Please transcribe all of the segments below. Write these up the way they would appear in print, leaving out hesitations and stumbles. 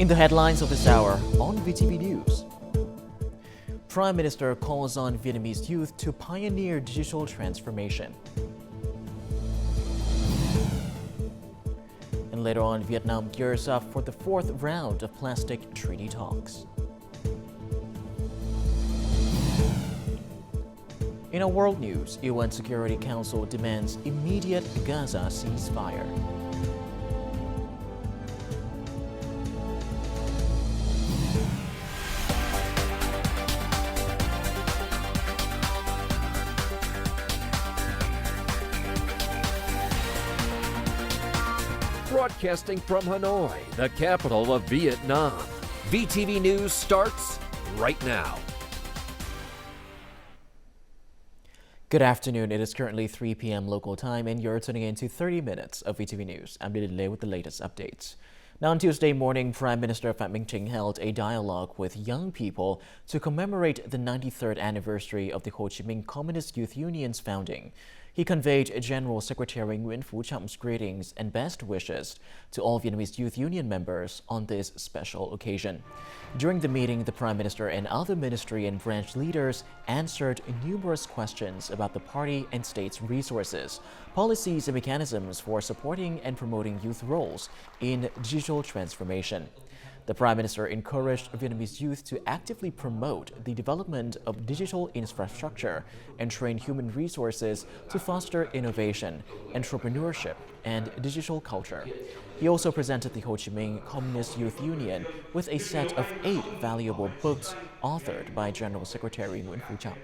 In the headlines of this hour on VTV News, Prime Minister calls on Vietnamese youth to pioneer digital transformation. And later on, Vietnam gears up for the fourth round of plastic treaty talks. In our world news, UN Security Council demands immediate Gaza ceasefire. Broadcasting from Hanoi, the capital of Vietnam. VTV News starts right now. Good afternoon. It is currently 3 p.m. local time, and you're tuning in to 30 minutes of VTV News. I'm Lily Lei with the latest updates. Now, on Tuesday morning, Prime Minister Phie held a dialogue with young people to commemorate the 93rd anniversary of the Ho Chi Minh Communist Youth Union's founding. He conveyed General Secretary Nguyễn Phú Trọng greetings and best wishes to all Vietnamese Youth Union members on this special occasion. During the meeting, the Prime Minister and other ministry and branch leaders answered numerous questions about the party and state's resources, policies and mechanisms for supporting and promoting youth roles in digital transformation. The Prime Minister encouraged Vietnamese youth to actively promote the development of digital infrastructure and train human resources to foster innovation, entrepreneurship, and digital culture. He also presented the Ho Chi Minh Communist Youth Union with a set of 8 valuable books authored by General Secretary Nguyễn Phú Trọng.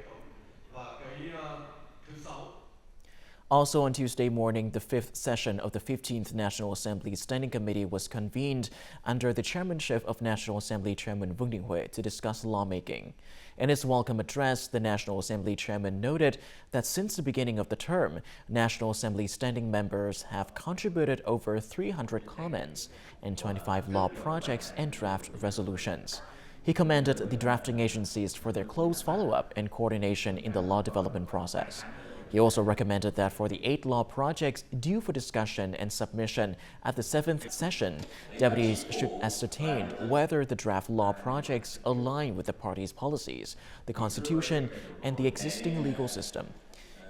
Also on Tuesday morning, the 5th session of the 15th National Assembly Standing Committee was convened under the chairmanship of National Assembly Chairman Vương Đình Huệ to discuss lawmaking. In his welcome address, the National Assembly Chairman noted that since the beginning of the term, National Assembly standing members have contributed over 300 comments and 25 law projects and draft resolutions. He commended the drafting agencies for their close follow-up and coordination in the law development process. He also recommended that for the 8 law projects due for discussion and submission at the 7th session, deputies should ascertain whether the draft law projects align with the party's policies, the Constitution, and the existing legal system.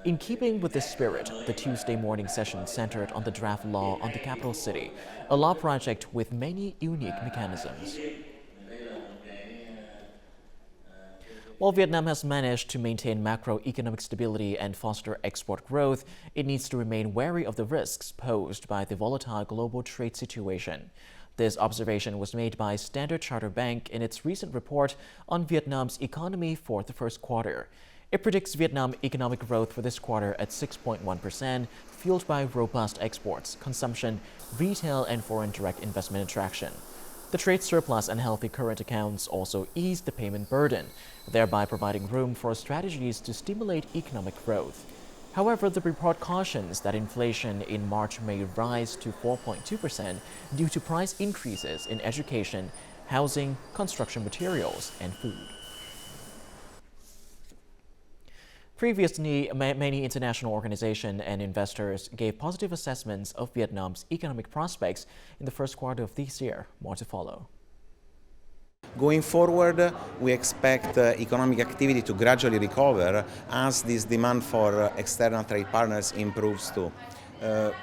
In keeping with this spirit, the Tuesday morning session centered on the draft law on the capital city, a law project with many unique mechanisms. While Vietnam has managed to maintain macroeconomic stability and foster export growth, it needs to remain wary of the risks posed by the volatile global trade situation. This observation was made by Standard Chartered Bank in its recent report on Vietnam's economy for the first quarter. It predicts Vietnam economic growth for this quarter at 6.1%, fueled by robust exports, consumption, retail, and foreign direct investment attraction. The trade surplus and healthy current accounts also ease the payment burden, thereby providing room for strategies to stimulate economic growth. However, the report cautions that inflation in March may rise to 4.2% due to price increases in education, housing, construction materials, and food. Previously, many international organizations and investors gave positive assessments of Vietnam's economic prospects in the first quarter of this year. More to follow. Going forward, we expect economic activity to gradually recover as this demand for external trade partners improves too.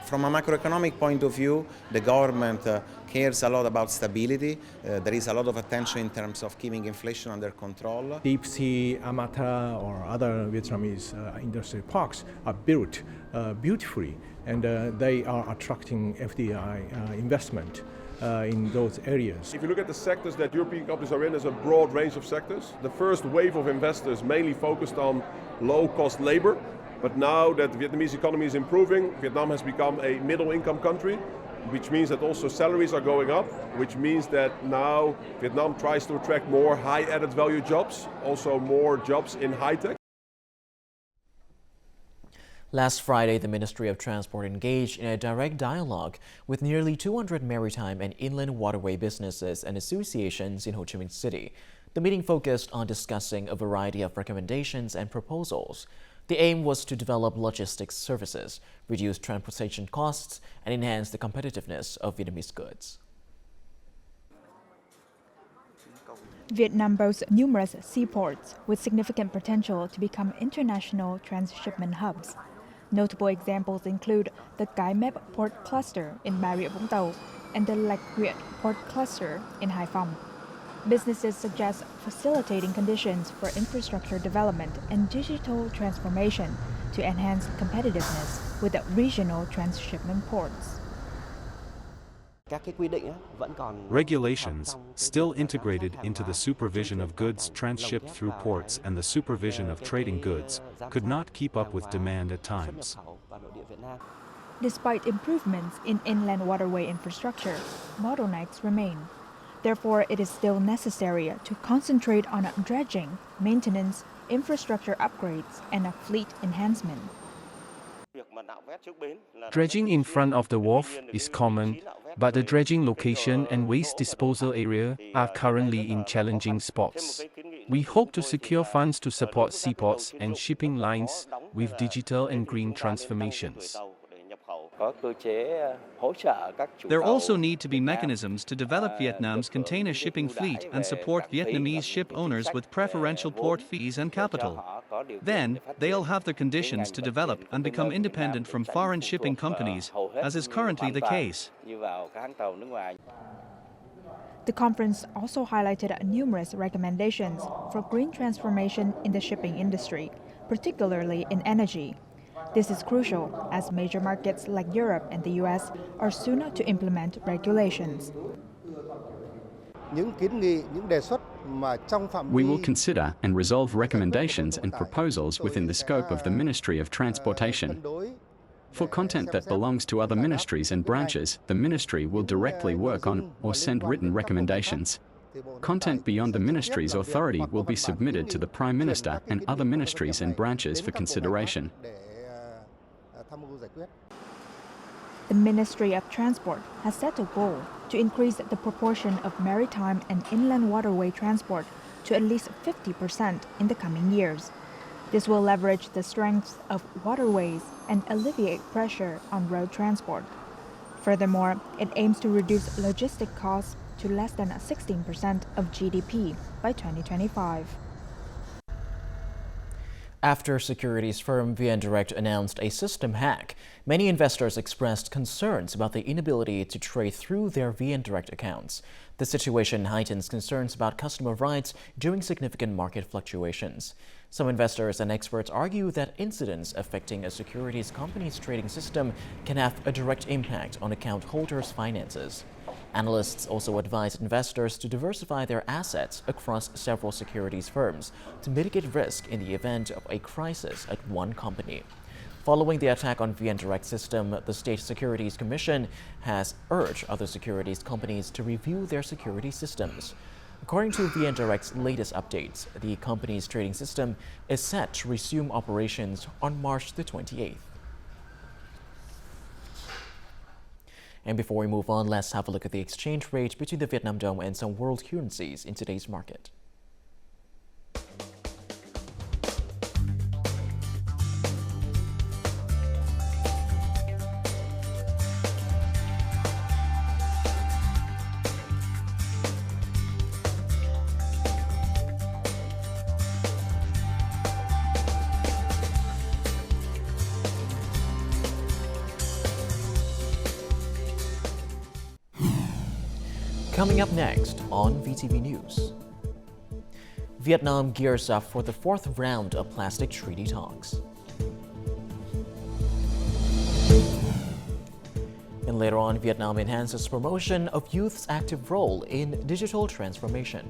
From a macroeconomic point of view, the government cares a lot about stability. There is a lot of attention in terms of keeping inflation under control. Deep sea, Amata, or other Vietnamese industry parks are built beautifully, and they are attracting FDI investment in those areas. If you look at the sectors that European companies are in, there's a broad range of sectors. The first wave of investors mainly focused on low-cost labor. But now that the Vietnamese economy is improving, Vietnam has become a middle-income country, which means that also salaries are going up, which means that now Vietnam tries to attract more high-added value jobs, also more jobs in high-tech. Last Friday, the Ministry of Transport engaged in a direct dialogue with nearly 200 maritime and inland waterway businesses and associations in Ho Chi Minh City. The meeting focused on discussing a variety of recommendations and proposals. The aim was to develop logistics services, reduce transportation costs, and enhance the competitiveness of Vietnamese goods. Vietnam boasts numerous seaports with significant potential to become international transshipment hubs. Notable examples include the Cái Mép Port Cluster in Bà Rịa Vũng Tàu and the Lạch Huyện Port Cluster in Hải Phòng. Businesses suggest facilitating conditions for infrastructure development and digital transformation to enhance competitiveness with the regional transshipment ports. Regulations, still integrated into the supervision of goods transshipped through ports and the supervision of trading goods, could not keep up with demand at times. Despite improvements in inland waterway infrastructure, bottlenecks remain. Therefore, it is still necessary to concentrate on dredging, maintenance, infrastructure upgrades, and fleet enhancement. Dredging in front of the wharf is common, but the dredging location and waste disposal area are currently in challenging spots. We hope to secure funds to support seaports and shipping lines with digital and green transformations. There also need to be mechanisms to develop Vietnam's container shipping fleet and support Vietnamese ship owners with preferential port fees and capital. Then, they'll have the conditions to develop and become independent from foreign shipping companies, as is currently the case. The conference also highlighted numerous recommendations for green transformation in the shipping industry, particularly in energy. This is crucial as major markets like Europe and the US are soon to implement regulations. We will consider and resolve recommendations and proposals within the scope of the Ministry of Transportation. For content that belongs to other ministries and branches, the ministry will directly work on or send written recommendations. Content beyond the ministry's authority will be submitted to the Prime Minister and other ministries and branches for consideration. The Ministry of Transport has set a goal to increase the proportion of maritime and inland waterway transport to at least 50% in the coming years. This will leverage the strengths of waterways and alleviate pressure on road transport. Furthermore, it aims to reduce logistic costs to less than 16% of GDP by 2025. After securities firm VN Direct announced a system hack, many investors expressed concerns about the inability to trade through their VN Direct accounts. The situation heightens concerns about customer rights during significant market fluctuations. Some investors and experts argue that incidents affecting a securities company's trading system can have a direct impact on account holders' finances. Analysts also advise investors to diversify their assets across several securities firms to mitigate risk in the event of a crisis at one company. Following the attack on VN Direct system, the State Securities Commission has urged other securities companies to review their security systems. According to VN Direct's latest updates, the company's trading system is set to resume operations on March the 28th. And before we move on, let's have a look at the exchange rate between the Vietnam Dong and some world currencies in today's market. Coming up next on VTV News. Vietnam gears up for the fourth round of plastic treaty talks. And later on, Vietnam enhances promotion of youth's active role in digital transformation.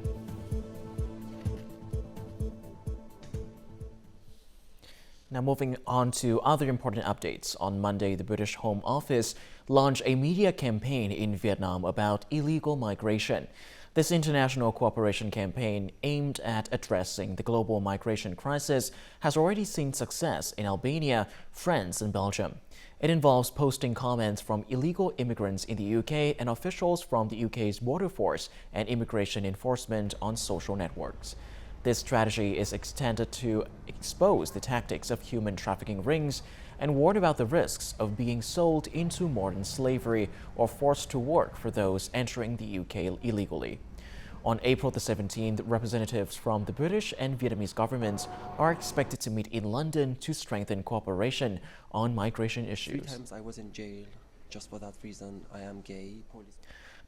Now moving on to other important updates. On Monday, the British Home Office launched a media campaign in Vietnam about illegal migration. This international cooperation campaign aimed at addressing the global migration crisis has already seen success in Albania, France, and Belgium. It involves posting comments from illegal immigrants in the UK and officials from the UK's border force and immigration enforcement on social networks. This strategy is extended to expose the tactics of human trafficking rings and warn about the risks of being sold into modern slavery or forced to work for those entering the UK illegally. On April the 17th, representatives from the British and Vietnamese governments are expected to meet in London to strengthen cooperation on migration issues. 3 times I was in jail just for that reason. I am gay.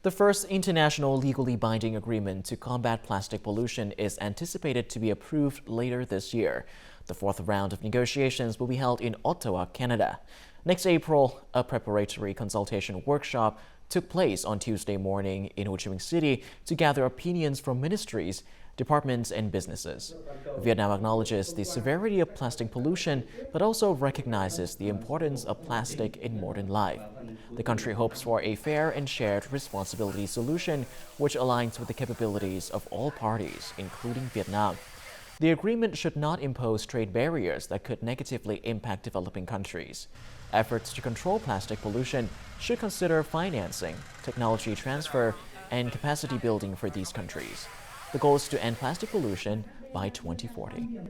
The first international legally binding agreement to combat plastic pollution is anticipated to be approved later this year. The fourth round of negotiations will be held in Ottawa, Canada. Next April, a preparatory consultation workshop took place on Tuesday morning in Ho Chi Minh City to gather opinions from ministries, departments, and businesses. Vietnam acknowledges the severity of plastic pollution, but also recognizes the importance of plastic in modern life. The country hopes for a fair and shared responsibility solution, which aligns with the capabilities of all parties, including Vietnam. The agreement should not impose trade barriers that could negatively impact developing countries. Efforts to control plastic pollution should consider financing, technology transfer, and capacity building for these countries. The goal is to end plastic pollution by 2040.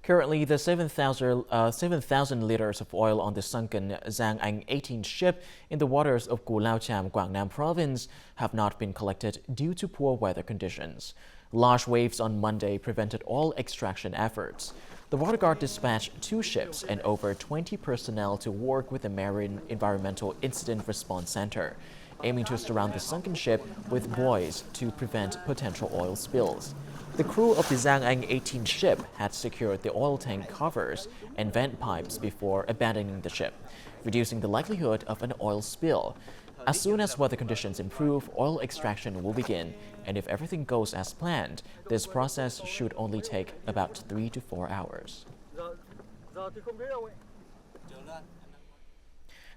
Currently, the 7,000 liters of oil on the sunken Giang Anh 18 ship in the waters of Cù Lao Chàm, Quảng Nam province have not been collected due to poor weather conditions. Large waves on Monday prevented all extraction efforts. The Water Guard dispatched 2 ships and over 20 personnel to work with the Marine Environmental Incident Response Center, aiming to surround the sunken ship with buoys to prevent potential oil spills. The crew of the Giang Anh 18 ship had secured the oil tank covers and vent pipes before abandoning the ship, reducing the likelihood of an oil spill. As soon as weather conditions improve, oil extraction will begin, and if everything goes as planned, this process should only take about 3 to 4 hours.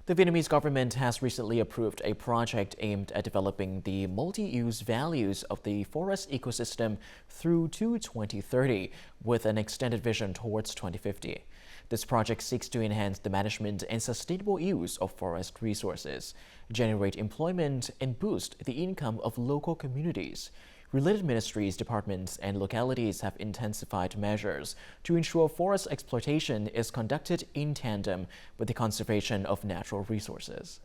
The Vietnamese government has recently approved a project aimed at developing the multi-use values of the forest ecosystem through to 2030, with an extended vision towards 2050. This project seeks to enhance the management and sustainable use of forest resources, generate employment, and boost the income of local communities. Related ministries, departments, and localities have intensified measures to ensure forest exploitation is conducted in tandem with the conservation of natural resources.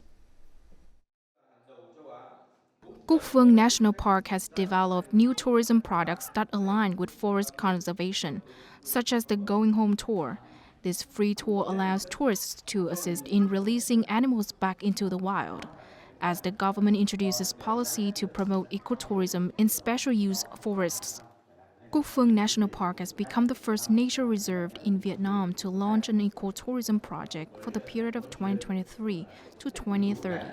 Cuc Phuong National Park has developed new tourism products that align with forest conservation, such as the Going Home Tour. This free tour allows tourists to assist in releasing animals back into the wild. As the government introduces policy to promote ecotourism in special use forests, Cuc Phuong National Park has become the first nature reserve in Vietnam to launch an ecotourism project for the period of 2023 to 2030.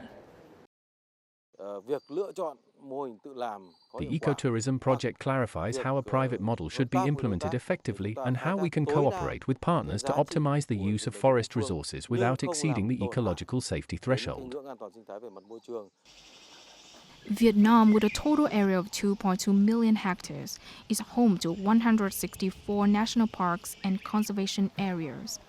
The ecotourism project clarifies how a private model should be implemented effectively and how we can cooperate with partners to optimize the use of forest resources without exceeding the ecological safety threshold. Vietnam, with a total area of 2.2 million hectares, is home to 164 national parks and conservation areas.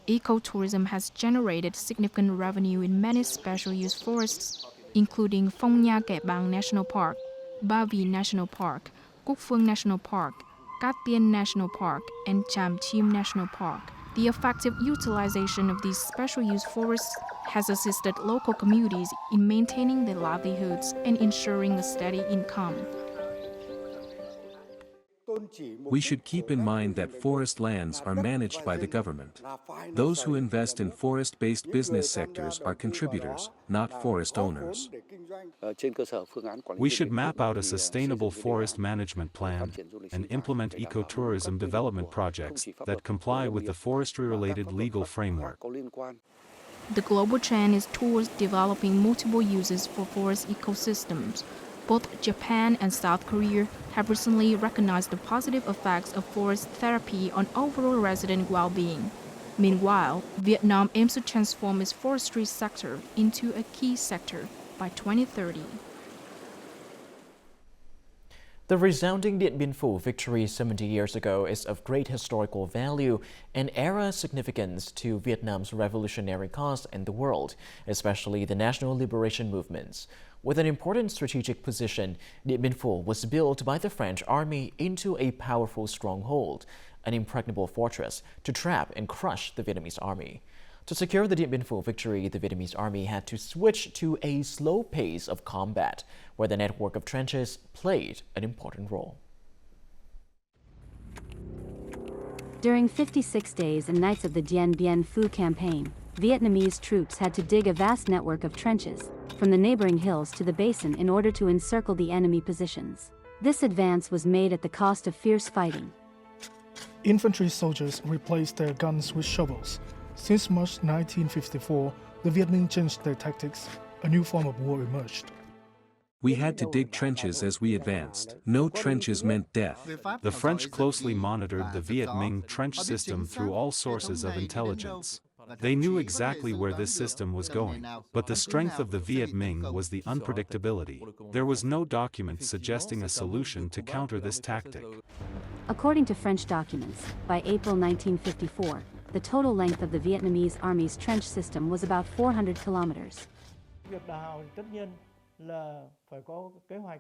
Ecotourism has generated significant revenue in many special use forests, including Phong Nha Kẻ Bàng National Park, Ba Vì National Park, Cuc Phuong National Park, Cát Tiên National Park, and Cham Chim National Park. The effective utilization of these special use forests has assisted local communities in maintaining their livelihoods and ensuring a steady income. We should keep in mind that forest lands are managed by the government. Those who invest in forest-based business sectors are contributors, not forest owners. We should map out a sustainable forest management plan and implement ecotourism development projects that comply with the forestry-related legal framework. The global trend is towards developing multiple uses for forest ecosystems. Both Japan and South Korea have recently recognized the positive effects of forest therapy on overall resident well-being. Meanwhile, Vietnam aims to transform its forestry sector into a key sector by 2030. The resounding Điện Biên Phủ victory 70 years ago is of great historical value and era significance to Vietnam's revolutionary cause and the world, especially the national liberation movements. With an important strategic position, Điện Biên Phủ was built by the French army into a powerful stronghold, an impregnable fortress to trap and crush the Vietnamese army. To secure the Điện Biên Phủ victory, the Vietnamese army had to switch to a slow pace of combat, where the network of trenches played an important role. During 56 days and nights of the Dien Bien Phu campaign, Vietnamese troops had to dig a vast network of trenches, from the neighboring hills to the basin in order to encircle the enemy positions. This advance was made at the cost of fierce fighting. Infantry soldiers replaced their guns with shovels. Since March 1954, the Vietnamese changed their tactics. A new form of war emerged. We had to dig trenches as we advanced. No trenches meant death. The French closely monitored the Viet Minh trench system through all sources of intelligence. They knew exactly where this system was going, but the strength of the Viet Minh was the unpredictability. There was no document suggesting a solution to counter this tactic. According to French documents, by April 1954, the total length of the Vietnamese army's trench system was about 400 kilometers.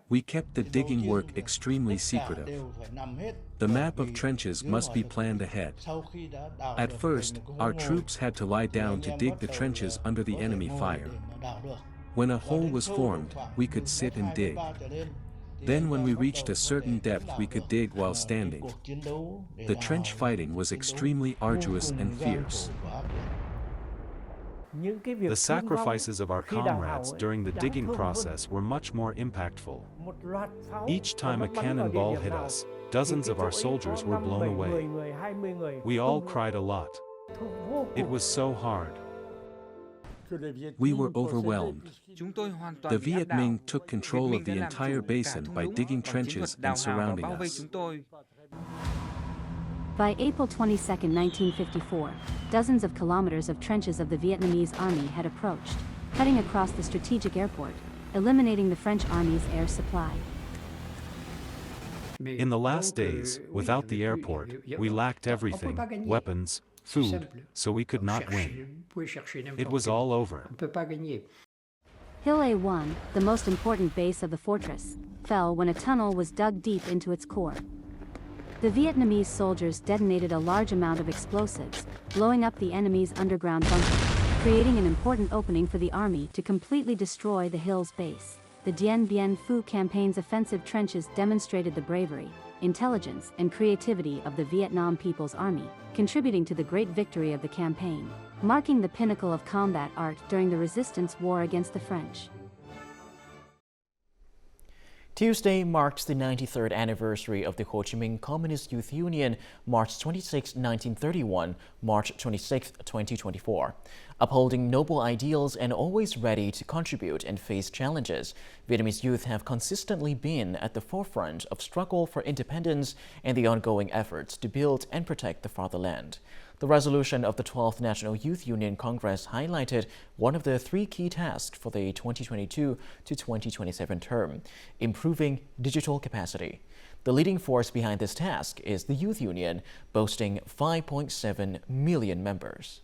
We kept the digging work extremely secretive. The map of trenches must be planned ahead. At first, our troops had to lie down to dig the trenches under the enemy fire. When a hole was formed, we could sit and dig. Then when we reached a certain depth, we could dig while standing. The trench fighting was extremely arduous and fierce. The sacrifices of our comrades during the digging process were much more impactful. Each time a cannonball hit us, dozens of our soldiers were blown away. We all cried a lot. It was so hard. We were overwhelmed. The Viet Minh took control of the entire basin by digging trenches and surrounding us. By April 22, 1954, dozens of kilometers of trenches of the Vietnamese army had approached, cutting across the strategic airport, eliminating the French army's air supply. In the last days, without the airport, we lacked everything: weapons, food, so we could not win. It was all over. Hill A1, the most important base of the fortress, fell when a tunnel was dug deep into its core. The Vietnamese soldiers detonated a large amount of explosives, blowing up the enemy's underground bunker, creating an important opening for the army to completely destroy the hill's base. The Dien Bien Phu campaign's offensive trenches demonstrated the bravery, intelligence, and creativity of the Vietnam People's Army, contributing to the great victory of the campaign, marking the pinnacle of combat art during the resistance war against the French. Tuesday marks the 93rd anniversary of the Ho Chi Minh Communist Youth Union, March 26, 1931, March 26, 2024. Upholding noble ideals and always ready to contribute and face challenges, Vietnamese youth have consistently been at the forefront of struggle for independence and the ongoing efforts to build and protect the fatherland. The resolution of the 12th National Youth Union Congress highlighted one of the three key tasks for the 2022 to 2027 term: improving digital capacity. The leading force behind this task is the Youth Union, boasting 5.7 million members.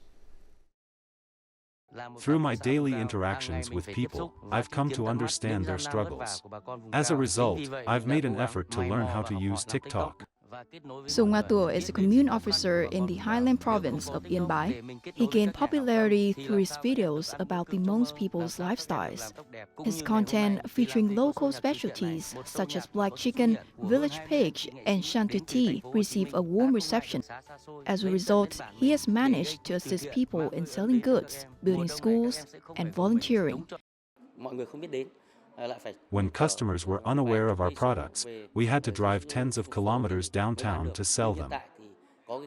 Through my daily interactions with people, I've come to understand their struggles. As a result, I've made an effort to learn how to use TikTok. Sung Atua is a commune officer in the Highland province of Yên Bái. He gained popularity through his videos about the Hmong's people's lifestyles. His content, featuring local specialties such as black chicken, village pig, and shantu tea, received a warm reception. As a result, he has managed to assist people in selling goods, building schools, and volunteering. When customers were unaware of our products, we had to drive tens of kilometers downtown to sell them.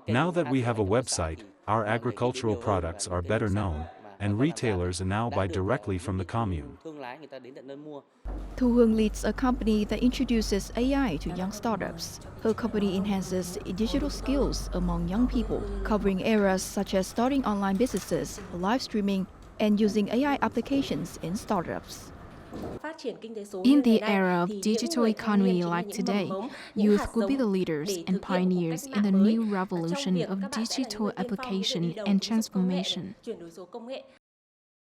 Now that we have a website, our agricultural products are better known, and retailers now buy directly from the commune. Thu Hương leads a company that introduces AI to young startups. Her company enhances digital skills among young people, covering areas such as starting online businesses, live streaming, and using AI applications in startups. In the era of digital economy like today, youth will be the leaders and pioneers in the new revolution of digital application and transformation.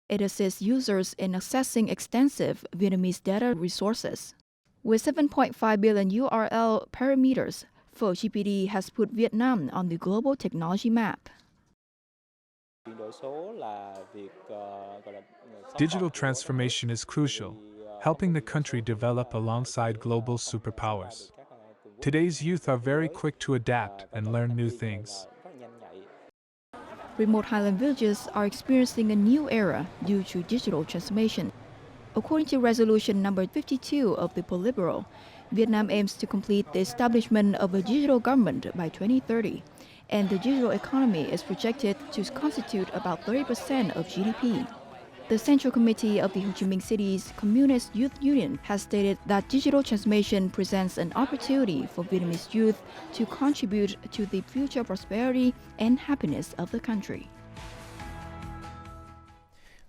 It assists users in accessing extensive Vietnamese data resources. With 7.5 billion URL parameters, Phie has put Vietnam on the global technology map. Digital transformation is crucial, helping the country develop alongside global superpowers. Today's youth are very quick to adapt and learn new things. Remote highland villages are experiencing a new era due to digital transformation. According to resolution number 52 of the Politburo, Vietnam aims to complete the establishment of a digital government by 2030, and the digital economy is projected to constitute about 30% of GDP. The Central Committee of the Ho Chi Minh City's Communist Youth Union has stated that digital transformation presents an opportunity for Vietnamese youth to contribute to the future prosperity and happiness of the country.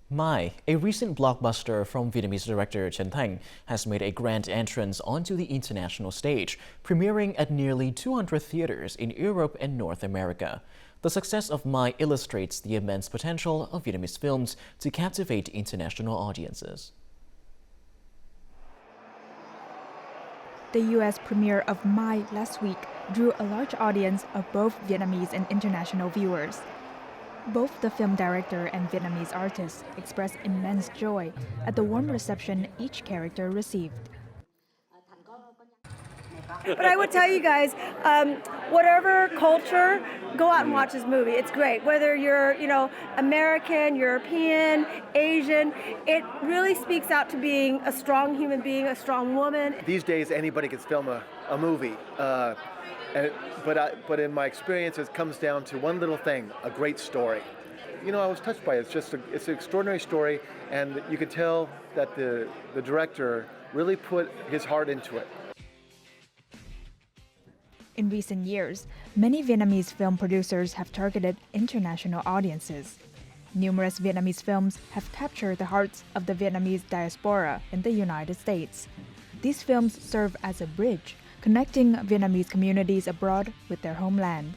Mai, a recent blockbuster from Vietnamese director Chen Thanh, has made a grand entrance onto the international stage, premiering at nearly 200 theaters in Europe and North America. The success of Mai illustrates the immense potential of Vietnamese films to captivate international audiences. The U.S. premiere of Mai last week drew a large audience of both Vietnamese and international viewers. Both the film director and Vietnamese artist expressed immense joy at the warm reception each character received. But I would tell you guys, whatever culture, go out and watch this movie. It's great. Whether you're, American, European, Asian, it really speaks out to being a strong human being, a strong woman. These days, anybody can film a movie. But in my experience, it comes down to one little thing: a great story. I was touched by it. It's an extraordinary story, and you could tell that the director really put his heart into it. In recent years, many Vietnamese film producers have targeted international audiences. Numerous Vietnamese films have captured the hearts of the Vietnamese diaspora in the United States. These films serve as a bridge, connecting Vietnamese communities abroad with their homeland.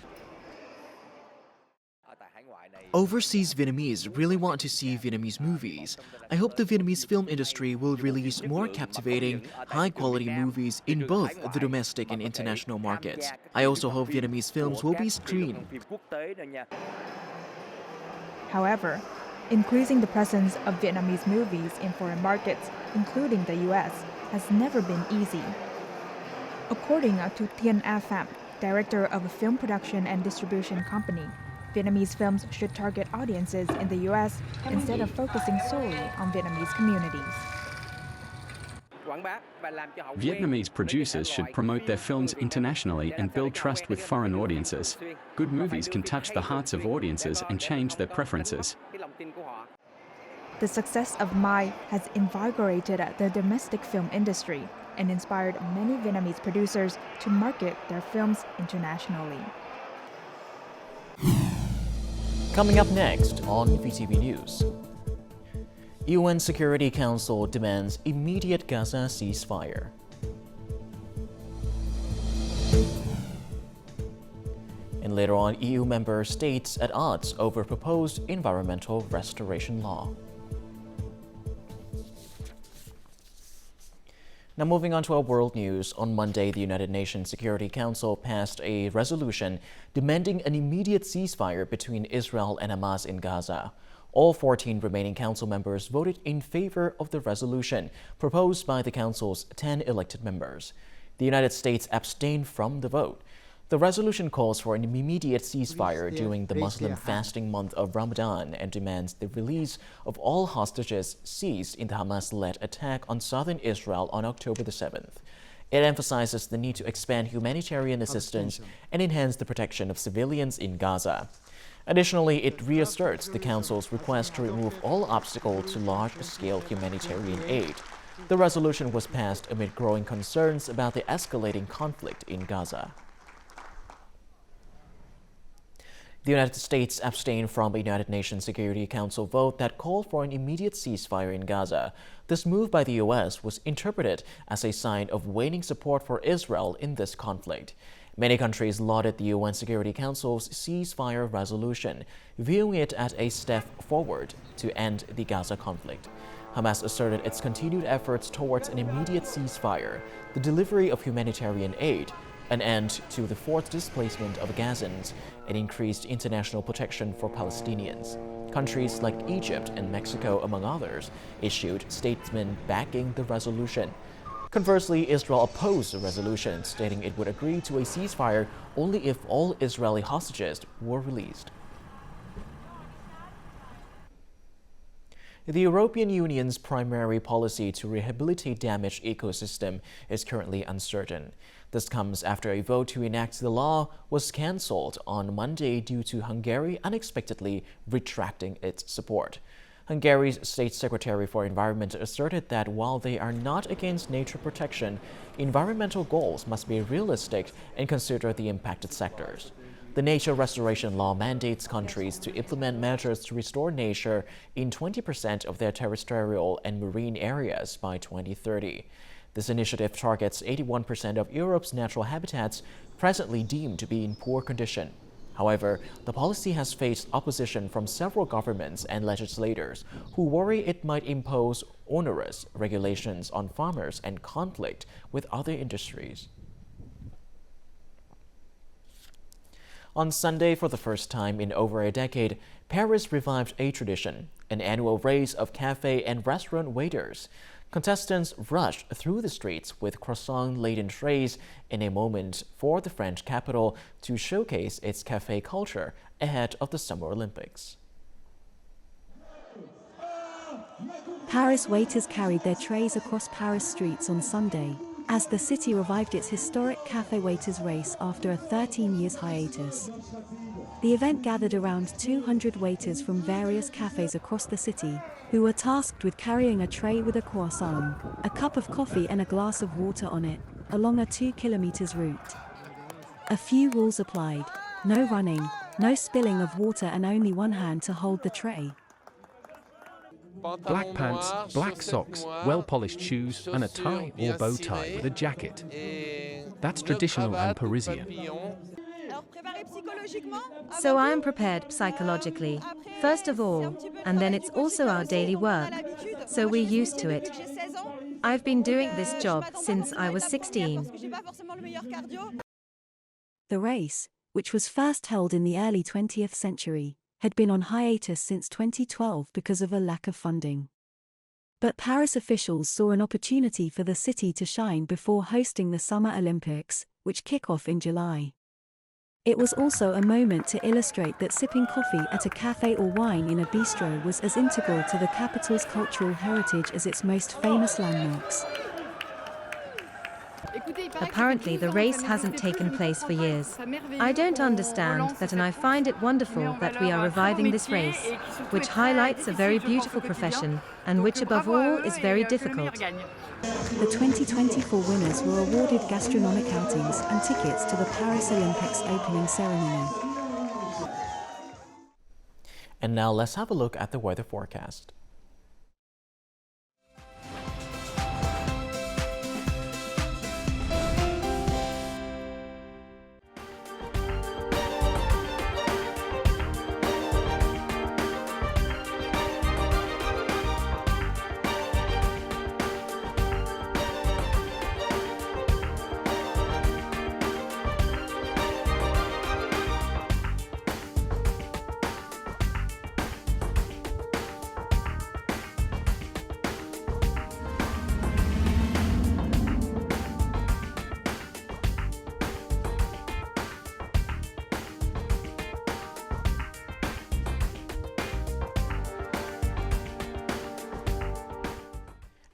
Overseas Vietnamese really want to see Vietnamese movies. I hope the Vietnamese film industry will release more captivating, high-quality movies in both the domestic and international markets. I also hope Vietnamese films will be screened. However, increasing the presence of Vietnamese movies in foreign markets, including the U.S., has never been easy. According to Thiên A Pham, director of a film production and distribution company, Vietnamese films should target audiences in the U.S. instead of focusing solely on Vietnamese communities. Vietnamese producers should promote their films internationally and build trust with foreign audiences. Good movies can touch the hearts of audiences and change their preferences. The success of Mai has invigorated the domestic film industry and inspired many Vietnamese producers to market their films internationally. Coming up next on VTV News. UN Security Council demands immediate Gaza ceasefire. And later on, EU member states at odds over proposed environmental restoration law. Now moving on to our world news, on Monday, the United Nations Security Council passed a resolution demanding an immediate ceasefire between Israel and Hamas in Gaza. All 14 remaining council members voted in favor of the resolution proposed by the council's 10 elected members. The United States abstained from the vote. The resolution calls for an immediate ceasefire during the Muslim fasting month of Ramadan and demands the release of all hostages seized in the Hamas-led attack on southern Israel on October the 7th. It emphasizes the need to expand humanitarian assistance and enhance the protection of civilians in Gaza. Additionally, it reasserts the Council's request to remove all obstacles to large-scale humanitarian aid. The resolution was passed amid growing concerns about the escalating conflict in Gaza. The United States abstained from a United Nations Security Council vote that called for an immediate ceasefire in Gaza. This move by the U.S. was interpreted as a sign of waning support for Israel in this conflict. Many countries lauded the UN Security Council's ceasefire resolution, viewing it as a step forward to end the Gaza conflict. Hamas asserted its continued efforts towards an immediate ceasefire, the delivery of humanitarian aid, an end to the forced displacement of Gazans, and increased international protection for Palestinians. Countries like Egypt and Mexico, among others, issued statements backing the resolution. Conversely, Israel opposed the resolution, stating it would agree to a ceasefire only if all Israeli hostages were released. The European Union's primary policy to rehabilitate damaged ecosystem is currently uncertain. This comes after a vote to enact the law was cancelled on Monday due to Hungary unexpectedly retracting its support. Hungary's State Secretary for Environment asserted that while they are not against nature protection, environmental goals must be realistic and consider the impacted sectors. The nature restoration law mandates countries to implement measures to restore nature in 20% of their terrestrial and marine areas by 2030. This initiative targets 81% of Europe's natural habitats presently deemed to be in poor condition. However, the policy has faced opposition from several governments and legislators who worry it might impose onerous regulations on farmers and conflict with other industries. On Sunday, for the first time in over a decade, Paris revived a tradition, an annual race of cafe and restaurant waiters. Contestants rushed through the streets with croissant-laden trays in a moment for the French capital to showcase its cafe culture ahead of the Summer Olympics. Paris waiters carried their trays across Paris streets on Sunday, as the city revived its historic cafe waiters race after a 13 years hiatus. The event gathered around 200 waiters from various cafes across the city, who were tasked with carrying a tray with a croissant, a cup of coffee and a glass of water on it, along a 2 kilometers route. A few rules applied: no running, no spilling of water and only one hand to hold the tray. Black pants, black socks, well-polished shoes, and a tie or bow tie with a jacket. That's traditional and Parisian. So I am prepared psychologically, first of all, and then it's also our daily work, so we're used to it. I've been doing this job since I was 16. The race, which was first held in the early 20th century, had been on hiatus since 2012 because of a lack of funding. But Paris officials saw an opportunity for the city to shine before hosting the Summer Olympics, which kick off in July. It was also a moment to illustrate that sipping coffee at a cafe or wine in a bistro was as integral to the capital's cultural heritage as its most famous landmarks. Apparently the race hasn't taken place for years. I don't understand that, and I find it wonderful that we are reviving this race, which highlights a very beautiful profession, and which above all is very difficult. The 2024 winners were awarded gastronomic outings and tickets to the Paris Olympics opening ceremony. And now let's have a look at the weather forecast.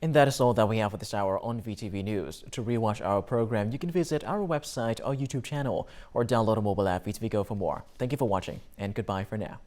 And that is all that we have for this hour on VTV News. To rewatch our program, you can visit our website or YouTube channel or download a mobile app VTVgo for more. Thank you for watching, and goodbye for now.